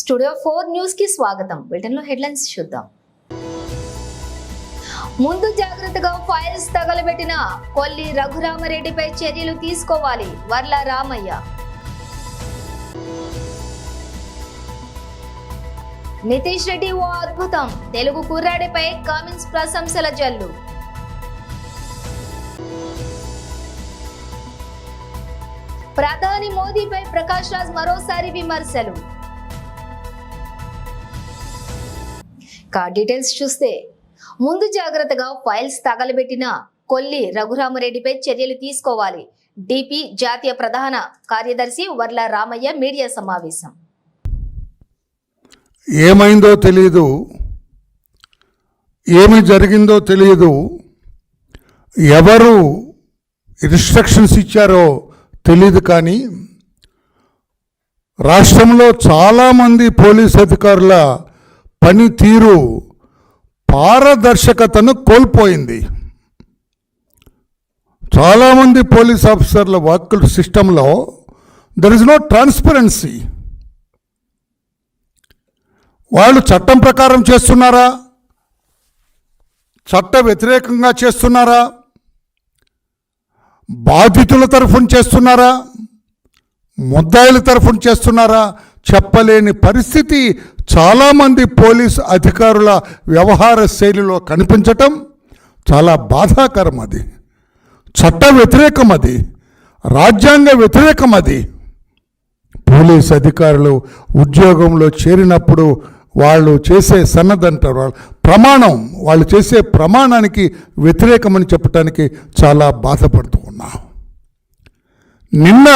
Studio 4 news కి స్వాగతం. Bulletin లో హెడ్లైన్స్ చూద్దాం. ముందు జాగ్రత్తగా ఫైల్స్ తగలబెట్టిన కొల్లి రఘురామరెడ్డిపై చర్యలు తీసుకోవాలి వర్ల రామయ్య. నితీష్ రెడ్డి ఓ అద్భుతం, తెలుగు కుర్రాడిపై కమిన్స్ ప్రశంసల జల్లు. ప్రధాని మోదీపై ప్రకాష్ రాజ్ మరోసారి విమర్శలు. డీటెయిల్స్ చూస్తే ముందు జాగ్రత్తగా ఫైల్స్ తగలబెట్టిన కొల్లి రఘురామరెడ్డిపై చర్యలు తీసుకోవాలి. డిపి జాతీయ ప్రధాన కార్యదర్శి వర్ల రామయ్య మీడియా సమావేశం. ఏమైందో తెలియదు, ఏమి జరిగిందో తెలియదు, ఎవరు ఇన్స్ట్రక్షన్స్ ఇచ్చారో తెలియదు. కానీ రాష్ట్రంలో చాలామంది పోలీస్ అధికారుల పనితీరు పారదర్శకతను కోల్పోయింది. చాలామంది పోలీస్ ఆఫీసర్ల వర్క్ సిస్టంలో దర్ ఇస్ నో ట్రాన్స్పరెన్సీ. వాళ్ళు చట్టం ప్రకారం చేస్తున్నారా, చట్ట వ్యతిరేకంగా చేస్తున్నారా, బాధితుల తరఫున చేస్తున్నారా, ముద్దాయిల తరఫున చేస్తున్నారా చెప్పలేని పరిస్థితి చాలామంది పోలీసు అధికారుల వ్యవహార శైలిలో కనిపించటం చాలా బాధాకరం. అది చట్ట వ్యతిరేకం, అది రాజ్యాంగ వ్యతిరేకం. అది పోలీసు అధికారులు ఉద్యోగంలో చేరినప్పుడు వాళ్ళు చేసే సన్నదంటారు, ప్రమాణం, వాళ్ళు చేసే ప్రమాణానికి వ్యతిరేకమని చెప్పడానికి చాలా బాధపడుతూ ఉన్నా. నిన్న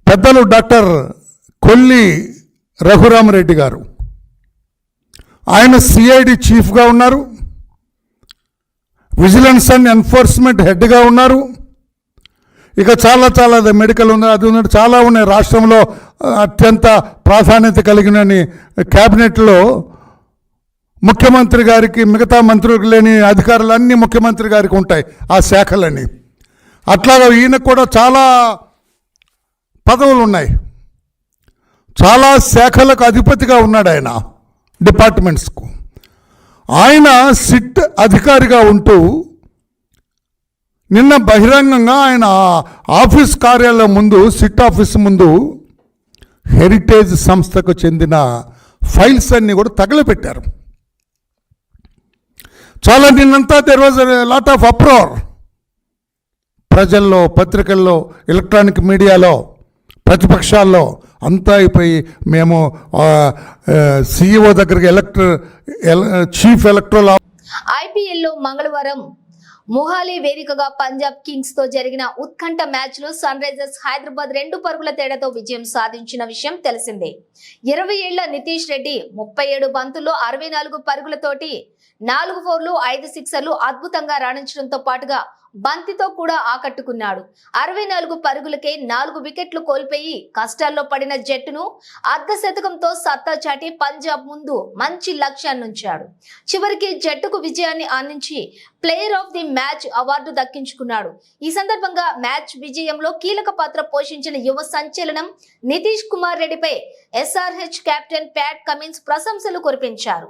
పెద్దలు డాక్టర్ కొల్లి రఘురామరెడ్డి గారు, ఆయన సిఐడి చీఫ్గా ఉన్నారు, విజిలెన్స్ అండ్ ఎన్ఫోర్స్మెంట్ హెడ్గా ఉన్నారు. ఇక చాలా మెడికల్ ఉంది, అది ఉన్నట్టు చాలా ఉన్నాయి. రాష్ట్రంలో అత్యంత ప్రాధాన్యత కలిగిన క్యాబినెట్లో ముఖ్యమంత్రి గారికి, మిగతా మంత్రులకు లేని అధికారులు అన్నీ ముఖ్యమంత్రి గారికి ఉంటాయి ఆ శాఖలని. అట్లాగా ఈయనకు కూడా చాలా పదవులు ఉన్నాయి, చాలా శాఖలకు అధిపతిగా ఉన్నాడు ఆయన, డిపార్ట్మెంట్స్కు. ఆయన సిట్ అధికారిగా ఉంటూ నిన్న బహిరంగంగా ఆయన ఆఫీస్ కార్యాలయం ముందు, సిట్ ఆఫీస్ ముందు హెరిటేజ్ సంస్థకు చెందిన ఫైల్స్ అన్నీ కూడా తగలపెట్టారు. చాలా నిన్నంతా there was lot of uproar. ప్రజల్లో, పత్రికల్లో, ఎలక్ట్రానిక్ మీడియాలో, ప్రతిపక్షాల్లో అంతా అయిపోయి మేము సిఇఓ దగ్గరికి చీఫ్ ఎలక్టరల్ ఐపీఎల్లో మంగళవారం మొహాలీ వేదికగా పంజాబ్ కింగ్స్ తో జరిగిన ఉత్కంఠ మ్యాచ్ లో సన్ రైజర్స్ హైదరాబాద్ 2 పరుగుల తేడాతో విజయం సాధించిన విషయం తెలిసిందే. 20 ఏళ్ల నితీష్ రెడ్డి 37 బంతుల్లో 64 పరుగులతోటి 4 ఫోర్లు 5 సిక్సర్లు అద్భుతంగా రాణించడంతో పాటుగా బంతితో కూడా ఆకట్టుకున్నాడు. 64 పరుగులకే 4 వికెట్లు కోల్పోయి కష్టాల్లో పడిన జట్టును అర్ధ శతకంతో సత్తా చాటి పంజాబ్ ముందు మంచి లక్ష్యాన్నుంచాడు. చివరికి జట్టుకు విజయాన్ని అందించి player of the match award దక్కించుకున్నాడు. ఈ సందర్భంగా మ్యాచ్ విజయంలో కీలక పాత్ర పోషించిన యువ సంచలనం నితీష్ కుమార్ రెడ్డిపై ఎస్ఆర్హెచ్ కెప్టెన్ ప్యాట్ కమిన్స్ ప్రశంసలు కురిపించారు.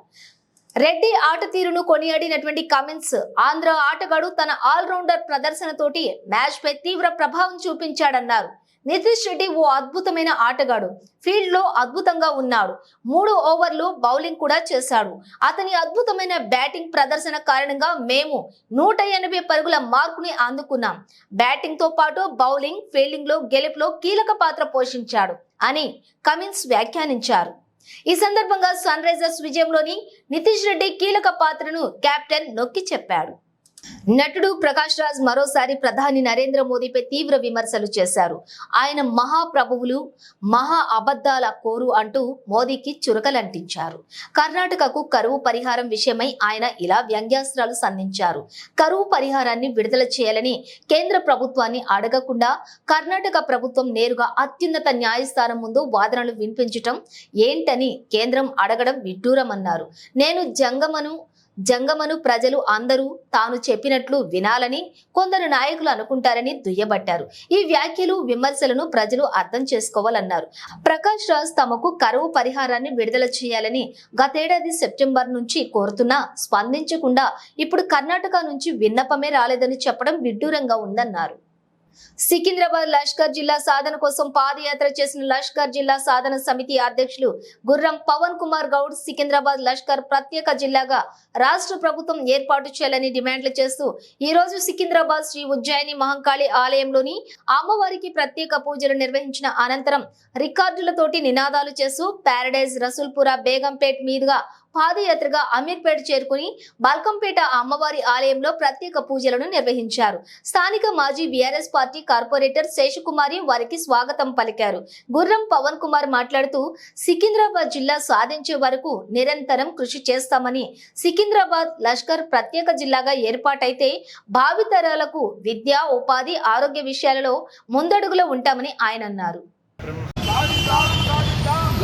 రెడ్డి ఆట తీరును కొనియాడినటువంటి కమిన్స్, ఆంధ్ర ఆటగాడు తన ఆల్రౌండర్ ప్రదర్శనతోటి మ్యాచ్ పై తీవ్ర ప్రభావం చూపించాడన్నారు. నితీష్ రెడ్డి ఓ అద్భుతమైన ఆటగాడు, ఫీల్డ్ లో అద్భుతంగా ఉన్నాడు, 3 ఓవర్లు బౌలింగ్ కూడా చేశాడు. అతని అద్భుతమైన బ్యాటింగ్ ప్రదర్శన కారణంగా మేము 180 పరుగుల మార్కుని అందుకున్నాం. బ్యాటింగ్ తో పాటు బౌలింగ్, ఫీల్డింగ్ లో గెలుపులో కీలక పాత్ర పోషించాడు అని కమిన్స్ వ్యాఖ్యానించారు. ఈ సందర్భంగా సన్ రైజర్స్ విజయంలోని నితీష్ రెడ్డి కీలక పాత్రను కెప్టెన్ నొక్కి చెప్పాడు. నటుడు ప్రకాష్ రాజ్ మరోసారి ప్రధాని నరేంద్ర మోదీపై తీవ్ర విమర్శలు చేశారు. ఆయన మహాప్రభువులు, మహా అబద్ధాల కోరు అంటూ మోదీకి చురకలంటించారు. కర్ణాటకకు కరువు పరిహారం విషయమై ఆయన ఇలా వ్యంగ్యాస్త్రాలు సంధించారు. కరువు పరిహారాన్ని విడుదల చేయాలని కేంద్ర ప్రభుత్వాన్ని అడగకుండా కర్ణాటక ప్రభుత్వం నేరుగా అత్యున్నత న్యాయస్థానం ముందు వాదనలు వినిపించటం ఏంటని కేంద్రం అడగడం విడ్డూరమన్నారు. నేను జంగమను జంగమను ప్రజలు అందరూ తాను చెప్పినట్లు వినాలని కొందరు నాయకులు అనుకుంటారని దుయ్యబట్టారు. ఈ వ్యాఖ్యలు విమర్శలను ప్రజలు అర్థం చేసుకోవాలన్నారు. ప్రకాష్ రాజ్ తమకు కరువు పరిహారాన్ని విడుదల చేయాలని గతేడాది సెప్టెంబర్ నుంచి కోరుతున్నా స్పందించకుండా ఇప్పుడు కర్ణాటక నుంచి విన్నపమే రాలేదని చెప్పడం విడ్డూరంగా ఉందన్నారు. సికింద్రాబాద్ లష్కర్ జిల్లా సాధన కోసం పాదయాత్ర చేసిన లష్కర్ జిల్లా సాధన సమితి అధ్యక్షులు గుర్రం పవన్ కుమార్ గౌడ్ సికింద్రాబాద్ లష్కర్ ప్రత్యేక జిల్లాగా రాష్ట్ర ప్రభుత్వం ఏర్పాటు చేయాలని డిమాండ్లు చేస్తూ ఈ రోజు సికింద్రాబాద్ శ్రీ ఉజ్జయిని మహంకాళి ఆలయంలోని అమ్మవారికి ప్రత్యేక పూజలు నిర్వహించిన అనంతరం రికార్డులతోటి నినాదాలు చేస్తూ ప్యారడైజ్ రసూల్పుర బేగంపేట్ మీదుగా పాదయాత్రగా అమీర్పేట చేరుకుని బల్కంపేట అమ్మవారి ఆలయంలో ప్రత్యేక పూజలను నిర్వహించారు. స్థానిక మాజీ బీఆర్ఎస్ పార్టీ కార్పొరేటర్ శేషకుమారి వారికి స్వాగతం పలికారు. గుర్రం పవన్ కుమార్ మాట్లాడుతూ సికింద్రాబాద్ జిల్లా సాధించే వరకు నిరంతరం కృషి చేస్తామని, సికింద్రాబాద్ లష్కర్ ప్రత్యేక జిల్లాగా ఏర్పాటైతే భావితరాలకు విద్య, ఉపాధి, ఆరోగ్య విషయాలలో ముందడుగులో ఉంటామని ఆయన అన్నారు.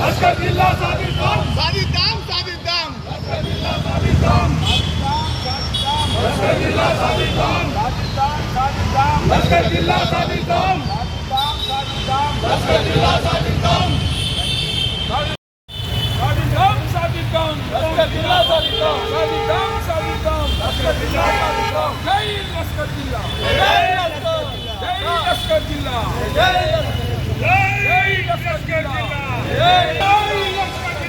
లష్కర్ జిల్లా సాధిద్దాం సాధిద్దాం సాధిద్దాం లష్కర్ జిల్లా సాధిద్దాం సాధిద్దాం లష్కర్ జిల్లా సాధిద్దాం సాధిద్దాం లష్కర్ జిల్లా సాధిద్దాం సాధిద్దాం సాధిద్దాం లష్కర్ జిల్లా సాధిద్దాం సాధిద్దాం సాధిద్దాం లష్కర్ జిల్లా సాధిద్దాం జై లష్కర్ జిల్లా జై లష్కర్ జిల్లా జై లష్కర్ జిల్లా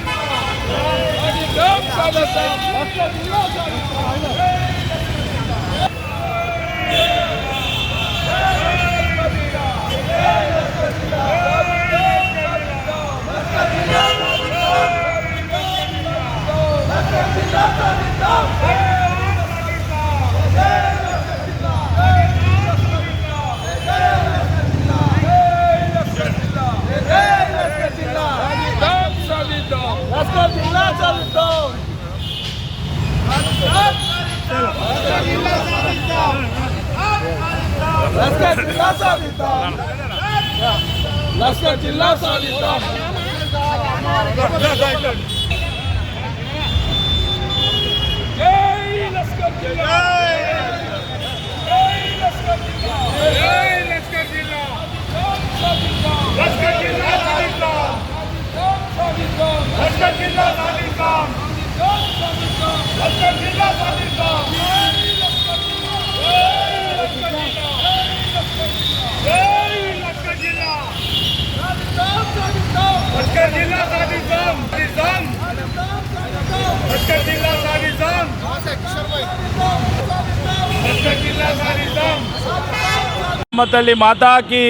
లష్కర్ జిల్లా సాధిద్దాం జై లష్కర్ జిల్లా జై లష్కర్ జిల్లా జై లష్కర్ జిల్లా లష్కర్ జిల్లా సాధిద్దాం సాధిద్దాం లష్కర్ జిల్లా సాధిద్దాం లష్కర్ జిల్లా సాధిద్దాం లష్కర్ జిల్లా సాధిద్దాం లష్కర్ జిల్లా సాధిద్దాం లష్కర్ జిల్లా సాధిద్దాం తల్లి మాతాకి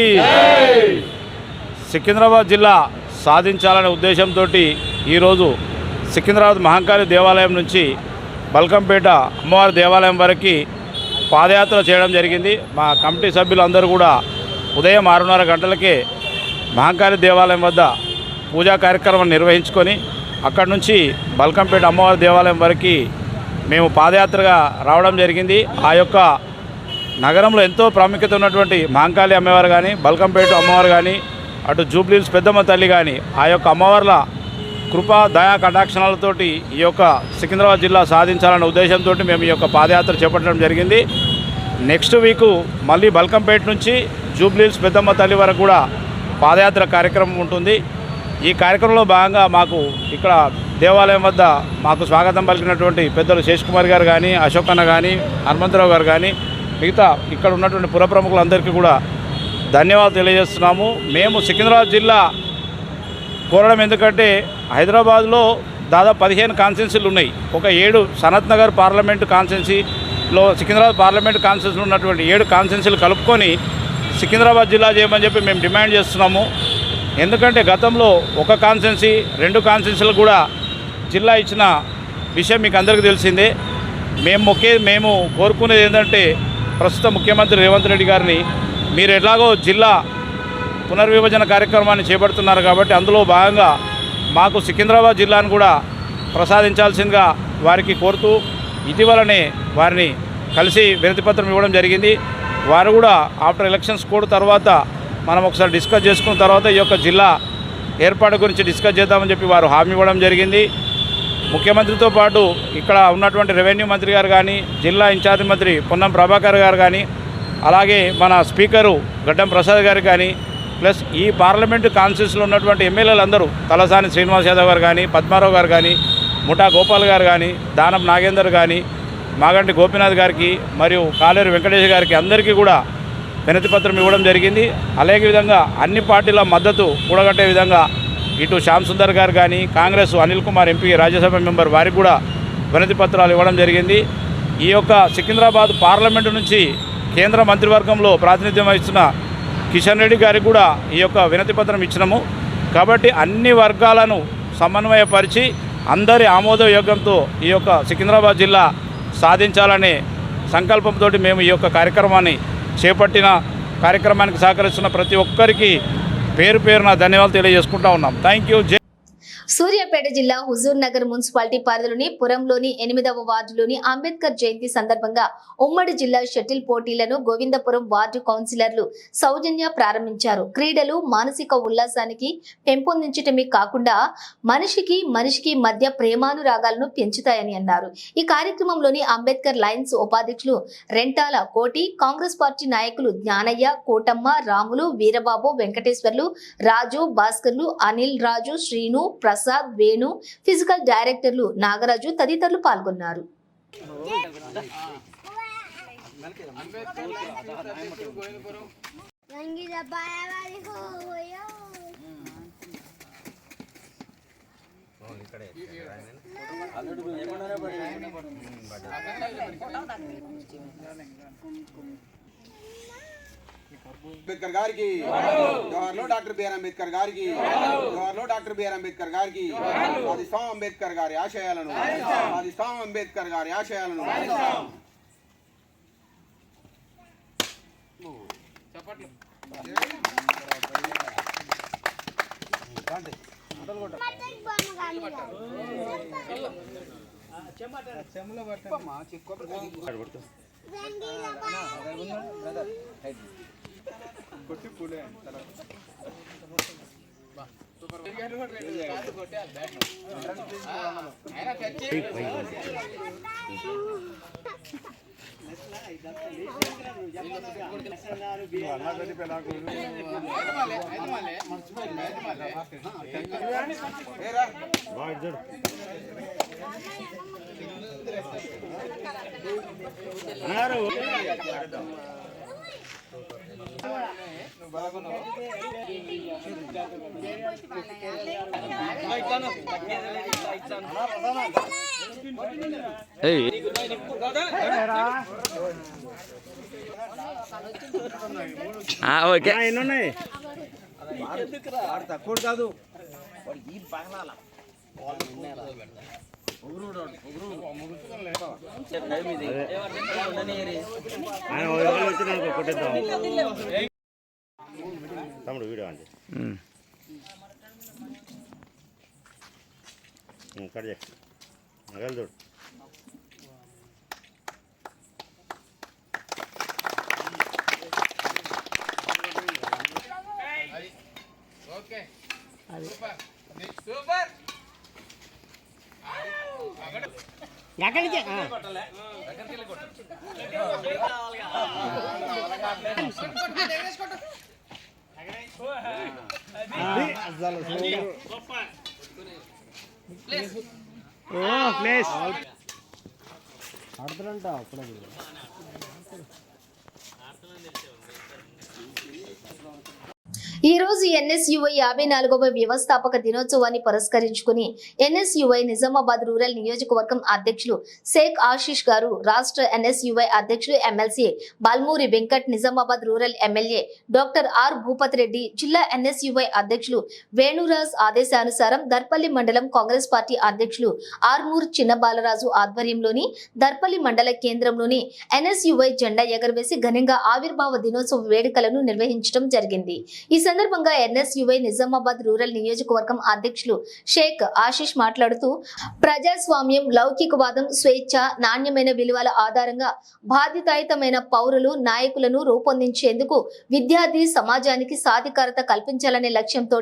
సికింద్రాబాద్ జిల్లా సాధించాలనే ఉద్దేశంతో ఈరోజు సికింద్రాబాద్ మహంకాళి దేవాలయం నుంచి బల్కంపేట అమ్మవారి దేవాలయం వరకు పాదయాత్ర చేయడం జరిగింది. మా కమిటీ సభ్యులందరూ కూడా ఉదయం 6:30 గంటలకే మహంకాళి దేవాలయం వద్ద పూజా కార్యక్రమం నిర్వహించుకొని అక్కడి నుంచి బల్కంపేట అమ్మవారి దేవాలయం వరకు మేము పాదయాత్రగా రావడం జరిగింది. ఆ యొక్క నగరంలో ఎంతో ప్రాముఖ్యత ఉన్నటువంటి మహంకాళి అమ్మవారు కానీ, బల్కంపేట అమ్మవారు కానీ, అటు జూబ్లీహిల్స్ పెద్దమ్మ తల్లి కానీ, ఆ యొక్క అమ్మవార్ల కృపా దయా కటాక్షణాలతోటి ఈ యొక్క సికింద్రాబాద్ జిల్లా సాధించాలనే ఉద్దేశంతో మేము ఈ యొక్క పాదయాత్ర చేపట్టడం జరిగింది. నెక్స్ట్ వీకు మళ్ళీ బల్కంపేట నుంచి జూబ్లీహిల్స్ పెద్దమ్మ తల్లి వరకు కూడా పాదయాత్ర కార్యక్రమం ఉంటుంది. ఈ కార్యక్రమంలో భాగంగా మాకు ఇక్కడ దేవాలయం వద్ద మాకు స్వాగతం పలికినటువంటి పెద్దలు శేషకుమార్ గారు కానీ, అశోక్ అన్న కానీ, హనుమంతరావు గారు కానీ, మిగతా ఇక్కడ ఉన్నటువంటి పుర ప్రముఖులందరికీ కూడా ధన్యవాదాలు తెలియజేస్తున్నాము. మేము సికింద్రాబాద్ జిల్లా కోరడం ఎందుకంటే హైదరాబాద్లో దాదాపు 15 కాన్స్టిట్యున్సీలు ఉన్నాయి. ఒక 7 సనత్ నగర్ పార్లమెంటు కాన్స్టిట్యున్సీలో సికింద్రాబాద్ పార్లమెంటు కాన్స్టిట్యున్సీలో ఉన్నటువంటి 7 కాన్స్టిట్యున్సీలు కలుపుకొని సికింద్రాబాద్ జిల్లా చేయమని చెప్పి మేము డిమాండ్ చేస్తున్నాము. ఎందుకంటే గతంలో ఒక కాన్స్టిట్యున్సీ 2 కాన్స్టిట్యున్సీలు కూడా జిల్లా ఇచ్చిన విషయం మీకు అందరికీ తెలిసిందే. మేము కోరుకునేది ఏంటంటే ప్రస్తుత ముఖ్యమంత్రి రేవంత్ రెడ్డి గారిని మీరు ఎట్లాగో జిల్లా పునర్విభజన కార్యక్రమాన్ని చేపడుతున్నారు కాబట్టి అందులో భాగంగా మాకు సికింద్రాబాద్ జిల్లాను కూడా ప్రసాదించాల్సిందిగా వారికి కోరుతూ ఇటీవలనే వారిని కలిసి వినతిపత్రం ఇవ్వడం జరిగింది. వారు కూడా ఆఫ్టర్ ఎలక్షన్స్ కోడ్ తర్వాత మనం ఒకసారి డిస్కస్ చేసుకున్న తర్వాత ఈ యొక్క జిల్లా ఏర్పాటు గురించి డిస్కస్ చేద్దామని చెప్పి వారు హామీ ఇవ్వడం జరిగింది. ముఖ్యమంత్రితో పాటు ఇక్కడ ఉన్నటువంటి రెవెన్యూ మంత్రి గారు కానీ, జిల్లా ఇన్ఛార్జ్ మంత్రి పొన్నం ప్రభాకర్ గారు కానీ, అలాగే మన స్పీకరు గడ్డం ప్రసాద్ గారు కానీ, ప్లస్ ఈ పార్లమెంటు కాన్స్టిట్యూన్సీలో ఉన్నటువంటి ఎమ్మెల్యేలు అందరూ తలసాని శ్రీనివాస్ యాదవ్ గారు కానీ, పద్మారావు గారు కానీ, ముఠా గోపాల్ గారు కానీ, దానం నాగేందర్ కానీ, మాగంటి గోపీనాథ్ గారికి మరియు కాలేరు వెంకటేష్ గారికి అందరికీ కూడా వినతిపత్రం ఇవ్వడం జరిగింది. అలాగే విధంగా అన్ని పార్టీల మద్దతు కూడగట్టే విధంగా ఇటు శ్యామ్ సుందర్ గారు కానీ, కాంగ్రెస్ అనిల్ కుమార్ ఎంపీ రాజ్యసభ మెంబర్ వారికి కూడా వినతి పత్రాలు ఇవ్వడం జరిగింది. ఈ యొక్క సికింద్రాబాద్ పార్లమెంటు నుంచి కేంద్ర మంత్రివర్గంలో ప్రాతినిధ్యం వహిస్తున్న కిషన్ రెడ్డి గారికి కూడా ఈ యొక్క వినతి పత్రం ఇచ్చినాము. కాబట్టి అన్ని వర్గాలను సమన్వయపరిచి అందరి ఆమోదయోగ్యంతో ఈ యొక్క సికింద్రాబాద్ జిల్లా సాధించాలనే సంకల్పంతో మేము ఈ యొక్క కార్యక్రమాన్ని చేపట్టిన కార్యక్రమానికి సహకరిస్తున్న ప్రతి ఒక్కరికి పేరు పేరున ధన్యవాదాలు తెలియజేసుకుంటా ఉన్నాం. Thank you. సూర్యాపేట జిల్లా హుజూర్ నగర్ మున్సిపాలిటీ పరిధిలోని పురంలోని 8వ వార్డులోని అంబేద్కర్ జయంతి సందర్భంగా ఉమ్మడి జిల్లా షటిల్ పోటీలను గోవిందపురం వార్డు కౌన్సిలర్లు సౌజన్య ప్రారంభించారు. క్రీడలు మానసిక ఉల్లాసానికి పెంపొందించటమే కాకుండా మనిషికి మధ్య ప్రేమానురాగాలను పెంచుతాయని అన్నారు. ఈ కార్యక్రమంలోని అంబేద్కర్ లయన్స్ ఉపాధ్యక్షులు రెంటాల కోటి, కాంగ్రెస్ పార్టీ నాయకులు జ్ఞానయ్య, కోటమ్మ, రాములు, వీరబాబు, వెంకటేశ్వర్లు, రాజు, భాస్కర్లు, అనిల్ రాజు, శ్రీను, ప్రసాద్, వేణు, ఫిజికల్ డైరెక్టర్లు నాగరాజు తదితరులు పాల్గొన్నారు. అంబేద్కర్ గారికి జవహర్లో డాక్టర్ బిఆర్ అంబేద్కర్ గారికి జవహర్లో డాక్టర్ బిఆర్ అంబేద్కర్ గారికి సాధిస్తాం అంబేద్కర్ గారి ఆశయాలను సాధిస్తాం అంబేద్కర్ గారి ఆశయాలను కొట్టి పూలే ఓకే ఎన్నున్నాయి తక్కువ కాదు తమ్ముడు వీడియో అండి కట్ చేసి నగలు చూడు సూపర్ ప్లేస్ ఆడుతారంట అక్కడ ఈ రోజు ఎన్ఎస్యుఐ 54వ వ్యవస్థాపక దినోత్సవాన్ని పురస్కరించుకుని ఎన్ఎస్యుఐ నిజామాబాద్ రూరల్ నియోజకవర్గం అధ్యక్షులు షేక్ ఆశీష్ గారు, రాష్ట్ర ఎన్ఎస్యుఐ అధ్యక్షులు MLC Balmoori Venkat, Nizamabad rural MLA doctor R Bhupath Reddy, జిల్లా ఎన్ఎస్యుఐ అధ్యక్షులు వేణురాజ్ ఆదేశానుసారం దర్పల్లి మండలం కాంగ్రెస్ పార్టీ అధ్యక్షులు ఆర్మూర్ చిన్నబాలరాజు ఆధ్వర్యంలోని దర్పల్లి మండల కేంద్రంలోని ఎన్ఎస్యుఐ జెండా ఎగరవేసి ఘనంగా ఆవిర్భావ దినోత్సవ వేడుకలను నిర్వహించడం జరిగింది. ఈ సందర్భంగా ఎన్ఎస్యుఐ నిజామాబాద్ రూరల్ నియోజకవర్గం అధ్యక్షులు షేక్ ఆశీష్ మాట్లాడుతూ ప్రజాస్వామ్యం, లౌకికవాదం, స్వేచ్ఛ, నాణ్యమైన విలువల ఆధారంగా బాధ్యతాయుతమైన పౌరులు, నాయకులను రూపొందించేందుకు విద్యార్థి సమాజానికి సాధికారత కల్పించాలనే లక్ష్యంతో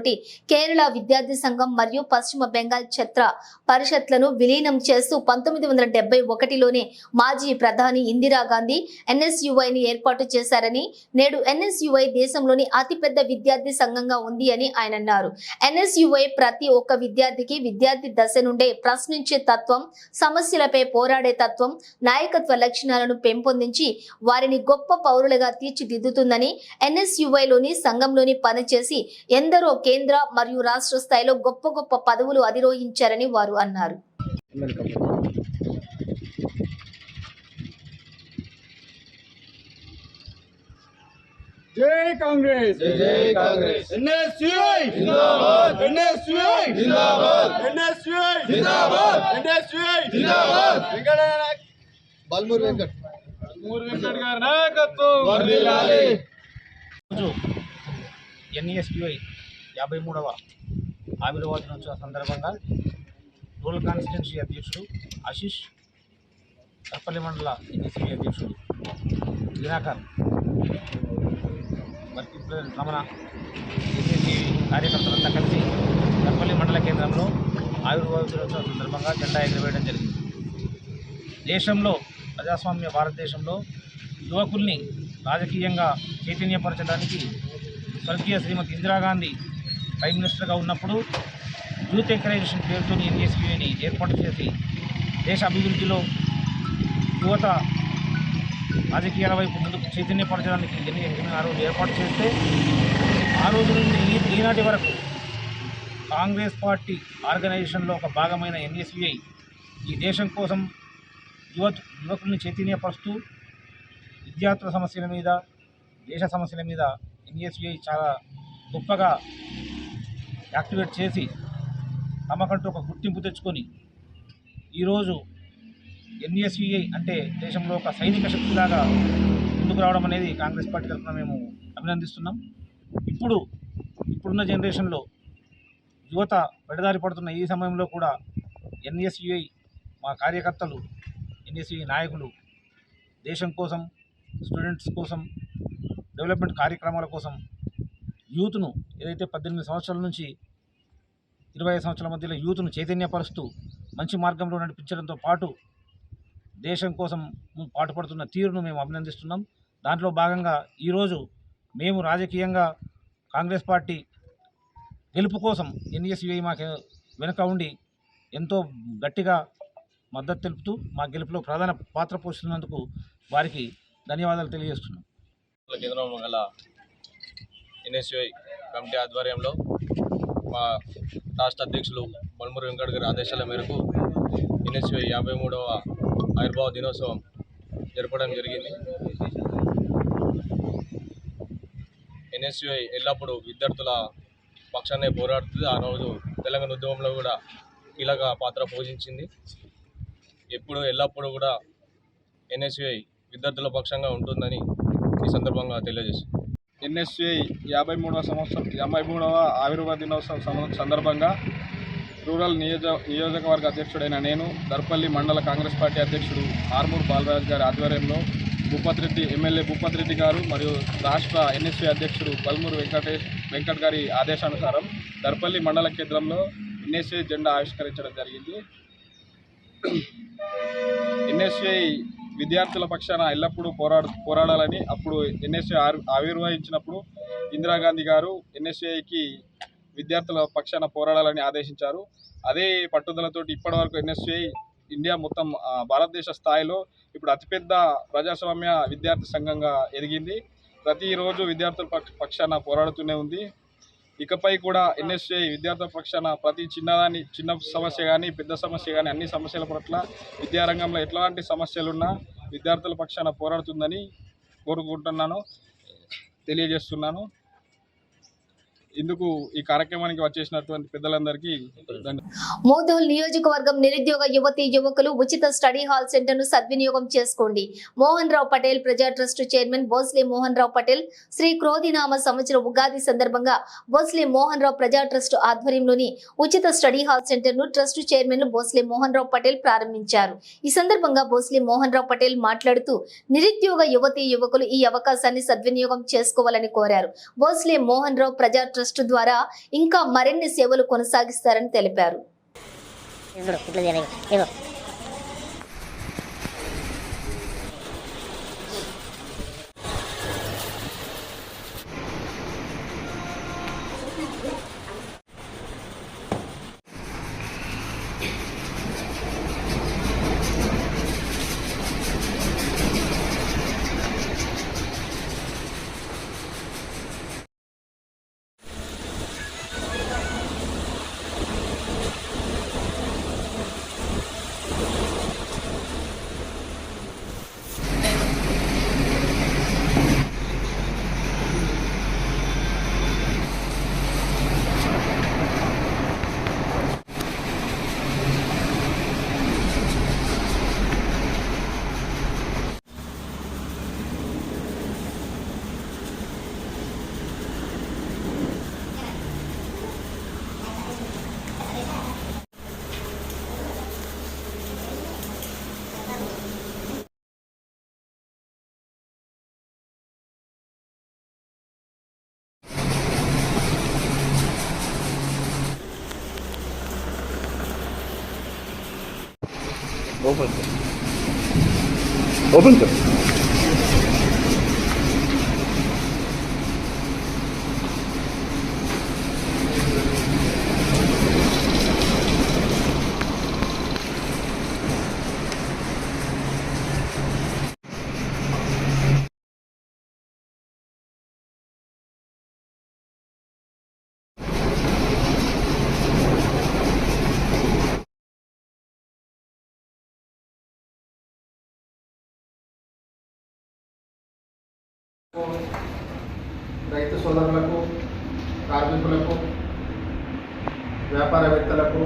కేరళ విద్యార్థి సంఘం మరియు పశ్చిమ బెంగాల్ ఛత్ర పరిషత్లను విలీనం చేస్తూ 1971లోనే మాజీ ప్రధాని ఇందిరాగాంధీ ఎన్ఎస్యుఐని ఏర్పాటు చేశారని, నేడు ఎన్ఎస్యుఐ దేశంలోని అతిపెద్ద విద్యార్థి సంఘంగా ఉంది అని ఆయన అన్నారు. ఎన్ఎస్యుఐ ప్రతి ఒక్క విద్యార్థికి విద్యార్థి దశ నుండే ప్రశ్నించే తత్వం, సమస్యలపై పోరాడే తత్వం, నాయకత్వ లక్షణాలను పెంపొందించి వారిని గొప్ప పౌరులుగా తీర్చిదిద్దుతుందని, ఎన్ఎస్యుఐలోని సంఘంలోని పనిచేసి ఎందరో కేంద్ర మరియు రాష్ట్ర స్థాయిలో గొప్ప గొప్ప పదవులు అధిరోహించారని వారు అన్నారు. जय कांग्रेस, जय कांग्रेस। एनएसयूआई जिंदाबाद, एनएसयूआई जिंदाबाद, एनएसयूआई जिंदाबाद, एनएसयूआई जिंदाबाद। बलमूर वेंकट गाరి నాయకత్వం వర్ధిల్లాలి। ఎన్ఈఎస్యుఐ 53వ ఆవిర్భావ దినోత్సవ సందర్భంగా రూరల్ కాన్స్టిట్యున్సీ అధ్యక్షుడు ఆశీష్, కర్పల్లి మండల ఎన్ఈఎస్యుఐ అధ్యక్షుడు దినాకర్, వర్కింగ్ ప్రెసిడెంట్ రమణ, ఎన్ఈఎస్యుఐ కార్యకర్తలంతా కలిసి కర్పల్లి మండల కేంద్రంలో ఆవిర్భావ దినోత్సవం సందర్భంగా జెండా ఎగురవేయడం జరిగింది. దేశంలో, ప్రజాస్వామ్య భారతదేశంలో యువకుల్ని రాజకీయంగా చైతన్యపరచడానికి స్వర్గీయ శ్రీమతి ఇందిరాగాంధీ ప్రైమ్ మినిస్టర్గా ఉన్నప్పుడు యూత్ ఎంకరేజేషన్ పేరుతో ఎన్ఈఎస్యుఐని ఏర్పాటు చేసి దేశ అభివృద్ధిలో యువత రాజకీయాల వైపు ముందుకు చైతన్యపరచడానికి ఆ రోజు ఏర్పాటు చేస్తే ఆ రోజు నుండి ఈనాటి వరకు కాంగ్రెస్ పార్టీ ఆర్గనైజేషన్లో ఒక భాగమైన ఎన్ఈఎస్యుఐ ఈ దేశం కోసం యువకుల్ని చైతన్యపరుస్తూ విద్యార్థుల సమస్యల మీద, దేశ సమస్యల మీద ఎన్ఈఎస్యుఐ చాలా గొప్పగా యాక్టివేట్ చేసి తమకంటూ ఒక గుర్తింపు తెచ్చుకొని ఈరోజు ఎన్ఈఎస్యుఐ అంటే దేశంలో ఒక సైనిక శక్తిలాగా ముందుకు రావడం అనేది కాంగ్రెస్ పార్టీ తరఫున మేము అభినందిస్తున్నాం. ఇప్పుడున్న జనరేషన్లో యువత పెడదారి పడుతున్న ఈ సమయంలో కూడా ఎన్ఈఎస్యుఐ మా కార్యకర్తలు, ఎన్ఈఎస్యుఐ నాయకులు దేశం కోసం, స్టూడెంట్స్ కోసం, డెవలప్మెంట్ కార్యక్రమాల కోసం యూత్ను ఏదైతే 18 సంవత్సరాల నుంచి 25 సంవత్సరాల మధ్యలో యూత్ను చైతన్యపరుస్తూ మంచి మార్గంలో నడిపించడంతో పాటు దేశం కోసం పాటుపడుతున్న తీరును మేము అభినందిస్తున్నాం. దాంట్లో భాగంగా ఈరోజు మేము రాజకీయంగా కాంగ్రెస్ పార్టీ గెలుపు కోసం ఎన్ఈఎస్యుఐ మాకు వెనుక ఉండి ఎంతో గట్టిగా మద్దతు తెలుపుతూ మా గెలుపులో ప్రధాన పాత్ర పోషిస్తున్నందుకు వారికి ధన్యవాదాలు తెలియజేస్తున్నాం. కేంద్రంలో గల ఎన్ఎస్యుఐ కమిటీ ఆధ్వర్యంలో మా రాష్ట్ర అధ్యక్షులు బల్మూర్ వెంకట్ గారి ఆదేశాల మేరకు ఎన్ఎస్యుఐ 53వ ఆవిర్భావ దినోత్సవం జరపడం జరిగింది. ఎన్ఎస్యుఐ ఎల్లప్పుడూ విద్యార్థుల పక్షాన్నే పోరాడుతుంది. ఆ రోజు తెలంగాణ ఉద్యమంలో కూడా కీలక పాత్ర పోషించింది. ఎల్లప్పుడూ కూడా ఎన్ఎస్యుఐ విద్యార్థుల పక్షంగా ఉంటుందని ఈ సందర్భంగా తెలియజేస్తుంది. ఎన్ఎస్యుఐ 53వ ఆవిర్భావ దినోత్సవం సందర్భంగా రూరల్ నియోజకవర్గ అధ్యక్షుడైన నేను, దర్పల్లి మండల కాంగ్రెస్ పార్టీ అధ్యక్షుడు ఆర్మూర్ బాలరాజ్ గారి ఆధ్వర్యంలో ఎమ్మెల్యే భూపత్ రెడ్డి గారు మరియు రాష్ట్ర ఎన్ఎస్యుఐ అధ్యక్షుడు బల్మూర్ వెంకట్ గారి ఆదేశానుసారం దర్పల్లి మండల కేంద్రంలో ఎన్ఎస్యుఐ జెండా ఆవిష్కరించడం జరిగింది. ఎన్ఎస్యుఐ విద్యార్థుల పక్షాన ఎల్లప్పుడూ పోరాడాలని అప్పుడు ఎన్ఎస్యుఐ ఆవిర్భవించినప్పుడు ఇందిరాగాంధీ గారు ఎన్ఎస్యుఐకి విద్యార్థుల పక్షాన పోరాడాలని ఆదేశించారు. అదే పట్టుదలతోటి ఇప్పటివరకు ఎన్ఎస్యుఐ ఇండియా మొత్తం భారతదేశ స్థాయిలో ఇప్పుడు అతిపెద్ద ప్రజాస్వామ్య విద్యార్థి సంఘంగా ఎదిగింది. ప్రతిరోజు విద్యార్థుల పక్షాన పోరాడుతూనే ఉంది. ఇకపై కూడా ఎన్ఎస్యుఐ విద్యార్థుల పక్షాన ప్రతి చిన్న సమస్య కానీ పెద్ద సమస్య కానీ అన్ని సమస్యల పట్ల విద్యారంగంలో ఎట్లాంటి సమస్యలున్నా విద్యార్థుల పక్షాన పోరాడుతుందని తెలియజేస్తున్నాను. ఇందుకు ఈ కార్యక్రమానికి వచ్చేసినటువంటి పెద్దలందరికీ మోదోల్ నియోజకవర్గం నిరుద్యోగ యువతీ యువకులు ఉచిత స్టడీ హాల్ సెంటర్ ను సద్వినియోగం చేసుకోండి. మోహన్ రావు పటేల్ ప్రజా ట్రస్ట్ చైర్మన్ భోస్లే మోహన్ రావు పటేల్ శ్రీ క్రోధినామ సంవత్సర ఉగాది సందర్భంగా భోస్లే మోహన్ రావు ప్రజా ట్రస్ట్ ఆధ్వర్యంలోని ఉచిత స్టడీ హాల్ సెంటర్ ను ట్రస్ట్ చైర్మన్ భోస్లే మోహన్ రావు పటేల్ ప్రారంభించారు. ఈ సందర్భంగా భోస్లే మోహన్ రావు పటేల్ మాట్లాడుతూ నిరుద్యోగ యువతీ యువకులు ఈ అవకాశాన్ని సద్వినియోగం చేసుకోవాలని కోరారు. భోస్లే మోహన్ రావు ప్రజా ట్రస్ట్ ద్వారా ఇంకా మరిన్ని సేవలు కొనసాగిస్తారని తెలిపారు. ओपन कर రైతు సోదరులకు, కార్మికులకు, వ్యాపారవేత్తలకు,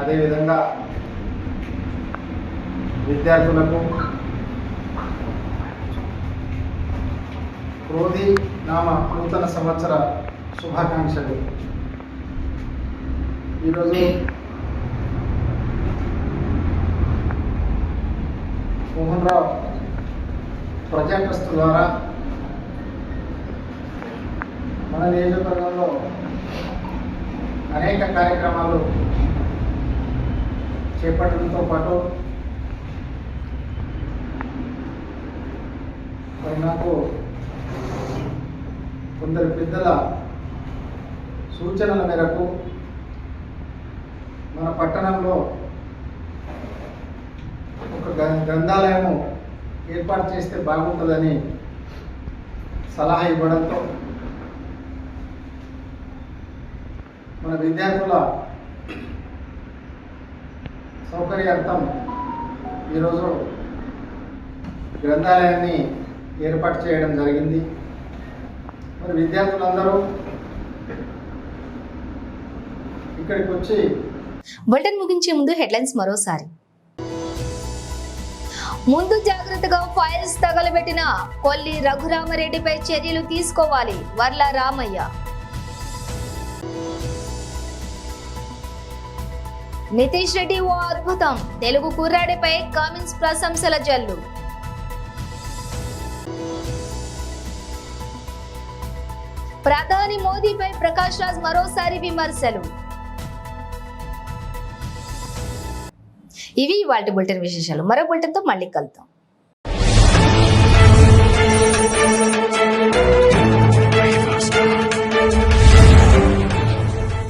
అదేవిధంగా విద్యార్థులకు క్రోధి నామ నూతన సంవత్సర శుభాకాంక్షలు. ఈరోజు మోహన్ రావు ప్రజా ట్రస్ట్ ద్వారా మన నియోజకవర్గంలో అనేక కార్యక్రమాలు చేపట్టడంతో పాటు మరి నాకు కొందరు పెద్దల సూచనల మేరకు మన పట్టణంలో ఒక గ్రంథాలయము ఏర్పాటు చేస్తే బాగుంటుందని సలహా ఇవ్వడంతో మన విద్యార్థుల సౌకర్యార్థం ఈరోజు గ్రంథాలయాన్ని ఏర్పాటు చేయడం జరిగింది. మరి విద్యార్థులందరూ ఇక్కడికి వచ్చి బులెటిన్ ముగించే ముందు హెడ్లైన్స్ మరోసారి. ముందు జాగ్రత్తగా ఫైల్స్ తగలబెట్టిన కొల్లి రఘురామరెడ్డిపై చర్యలు తీసుకోవాలి వర్ల రామయ్య. నితీష్ రెడ్డి ఓ అద్భుతం, తెలుగు కుర్రాడిపై కామెంట్స్ ప్రశంసల జల్లు. ప్రధాని మోదీపై ప్రకాష్ రాజ్ మరోసారి విమర్శలు. ఇవి ఇవాల్టి బులెటిన్ విశేషాలు. మరో బులెటిన్తో మళ్ళీ కలుద్దాం.